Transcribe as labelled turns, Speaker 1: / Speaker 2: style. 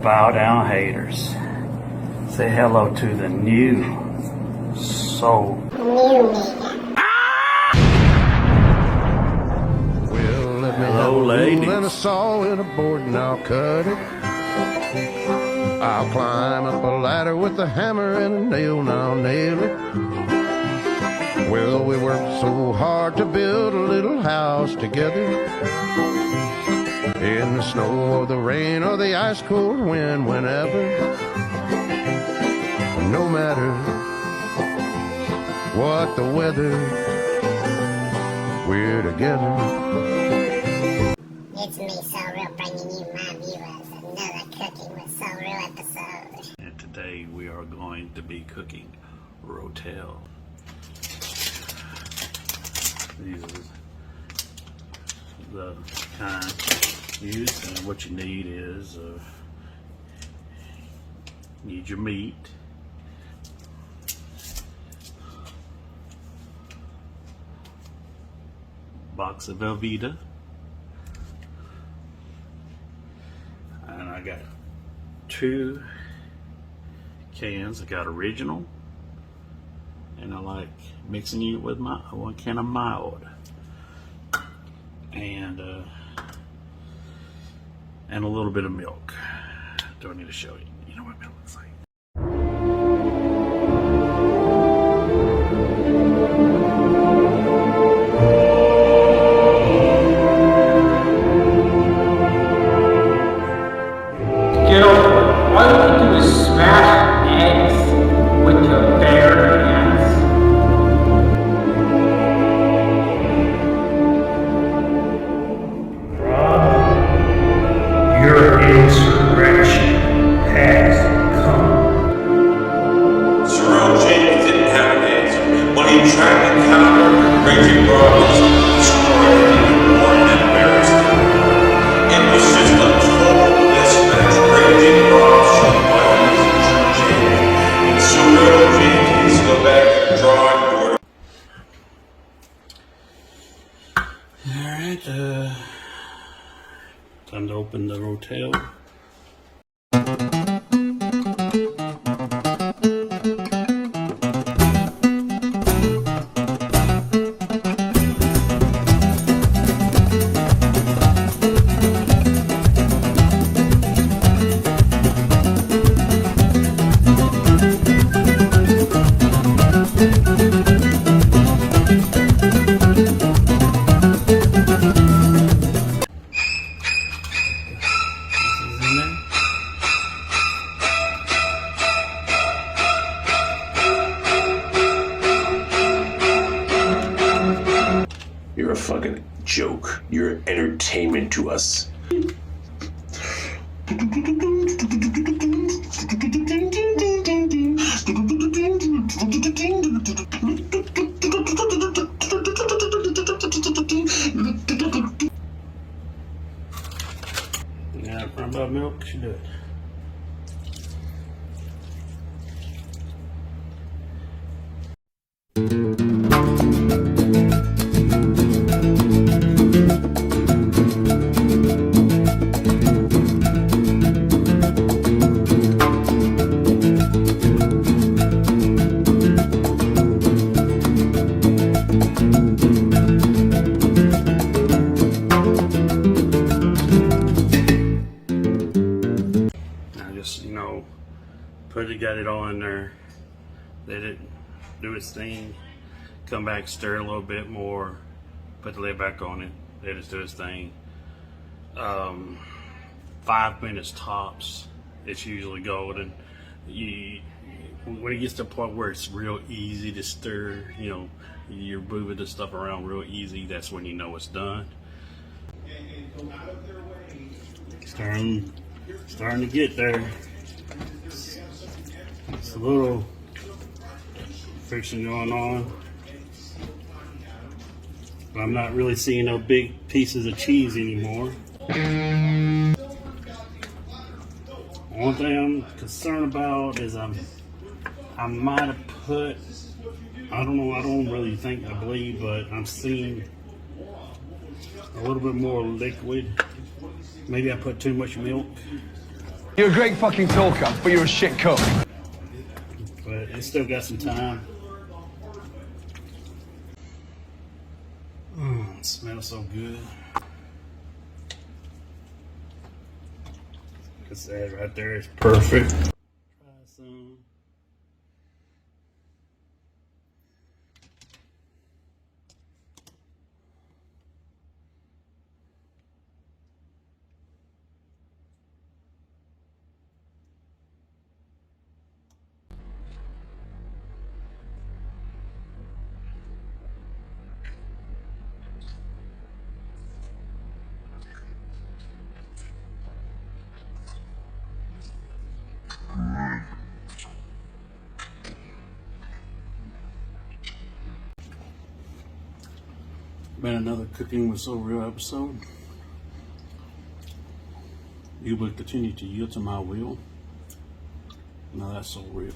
Speaker 1: Bow down, haters. Say hello to the new soul.
Speaker 2: Well, let me have a
Speaker 1: ladies.
Speaker 2: rule and a saw and a board and I'll cut it. I'll climb up a ladder with a hammer and a nail and I'll nail it. Well, we worked so hard to build a little house together. In the snow or the rain or the ice cold wind, whenever. No matter what the weather, we're together.
Speaker 3: It's me, So Real, bringing you, my viewers, another Cooking with So Real episode.
Speaker 1: And today we are going to be cooking Rotel. These are the kind used, and what you need is need your meat, box of Velveeta, and I got 2 cans. I got original, and I like mixing it with my 1 can of mild, and a little bit of milk. Do I need to show you? You know what milk looks like.
Speaker 4: All you can do is smash eggs with your bare hands.
Speaker 1: Your insurrection has come.
Speaker 5: Jerome James didn't have an answer. When he tried to counter Raging Brothers, he destroyed him even more and embarrassed him. It was just a total mismatch. Raging Brothers showed why he was a true champion. And Surreal James needs to go back to the drawing board.
Speaker 1: Alright, time to open the Rotel.
Speaker 5: You're a fucking joke. You're entertainment to us.
Speaker 1: Yeah, front about milk, should do it. Got it all in there. Let it do its thing. Come back, stir it a little bit more. Put the lid back on it. Let it do its thing. 5 minutes tops. It's usually golden. When it gets to the point where it's real easy to stir, you know, you're moving the stuff around real easy, that's when you know it's done. Starting to get there. It's a little friction going on, but I'm not really seeing no big pieces of cheese anymore. One thing I'm concerned about is I might have put, I don't really think, I believe, but I'm seeing a little bit more liquid. Maybe I put too much milk.
Speaker 6: You're a great fucking talker, but you're a shit cook.
Speaker 1: But it's still got some time. It smells so good. Like I said, right there is perfect. Try some. Been another Cooking with So Real episode. You will continue to yield to my will. Now that's so real.